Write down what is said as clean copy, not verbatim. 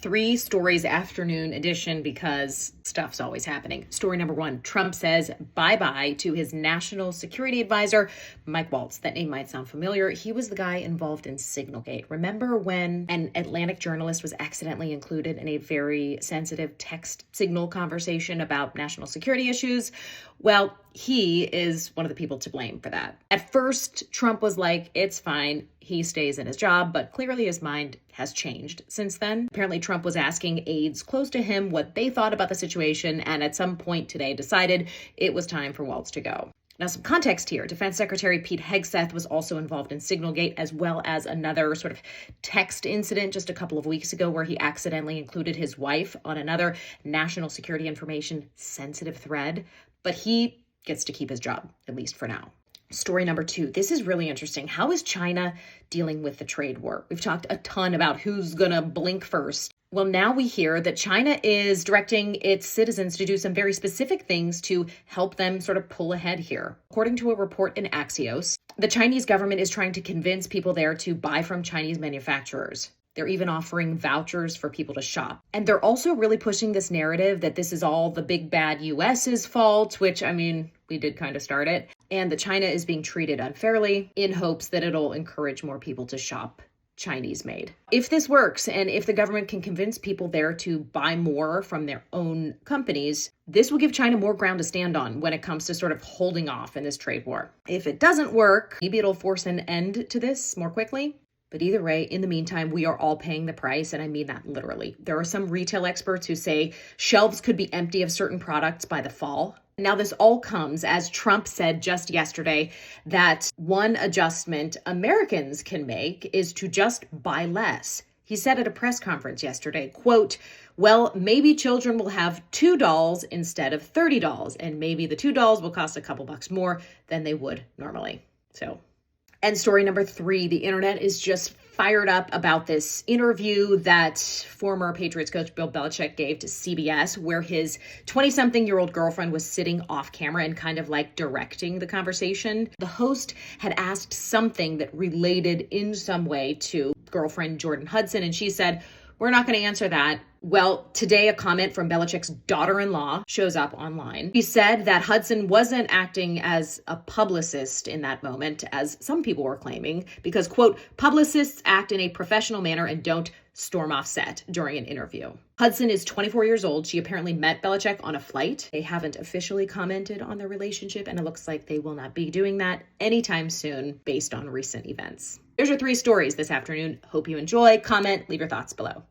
Three stories afternoon edition because stuff's always happening. Story number one, Trump says bye-bye to his national security advisor, Mike Waltz. That name might sound familiar. He was the guy involved in Signalgate. Remember when an Atlantic journalist was accidentally included in a very sensitive text signal conversation about national security issues? Well, he is one of the people to blame for that. At first, Trump was like, it's fine. He stays in his job, but clearly his mind has changed since then. Apparently, Trump was asking aides close to him what they thought about the situation, and at some point today decided it was time for Waltz to go. Now, some context here. Defense Secretary Pete Hegseth was also involved in Signalgate, as well as another sort of text incident just a couple of weeks ago where he accidentally included his wife on another national security information sensitive thread. But he gets to keep his job, at least for now. Story number two. This is really interesting. How is China dealing with the trade war? We've talked a ton about who's going to blink first. Well, now we hear that China is directing its citizens to do some very specific things to help them sort of pull ahead here. According to a report in Axios, the Chinese government is trying to convince people there to buy from Chinese manufacturers. They're even offering vouchers for people to shop. And they're also really pushing this narrative that this is all the big bad US's fault, which, I mean, we did kind of start it. And that China is being treated unfairly in hopes that it'll encourage more people to shop Chinese made. If this works, and if the government can convince people there to buy more from their own companies, this will give China more ground to stand on when it comes to sort of holding off in this trade war. If it doesn't work, maybe it'll force an end to this more quickly. But either way, in the meantime, we are all paying the price, and I mean that literally. There are some retail experts who say shelves could be empty of certain products by the fall. Now, this all comes, as Trump said just yesterday, that one adjustment Americans can make is to just buy less. He said at a press conference yesterday, quote, well, maybe children will have $2 instead of $30, and maybe the $2 will cost a couple bucks more than they would normally. And story number three, the internet is just fired up about this interview that former Patriots coach Bill Belichick gave to CBS, where his 20-something-year-old girlfriend was sitting off camera and kind of like directing the conversation. The host had asked something that related in some way to girlfriend Jordan Hudson, and she said, we're not going to answer that. Well, today a comment from Belichick's daughter-in-law shows up online. She said that Hudson wasn't acting as a publicist in that moment, as some people were claiming, because, quote, publicists act in a professional manner and don't storm off set during an interview. Hudson is 24 years old. She apparently met Belichick on a flight. They haven't officially commented on their relationship, and it looks like they will not be doing that anytime soon based on recent events. There's your three stories this afternoon. Hope you enjoy. Comment, leave your thoughts below.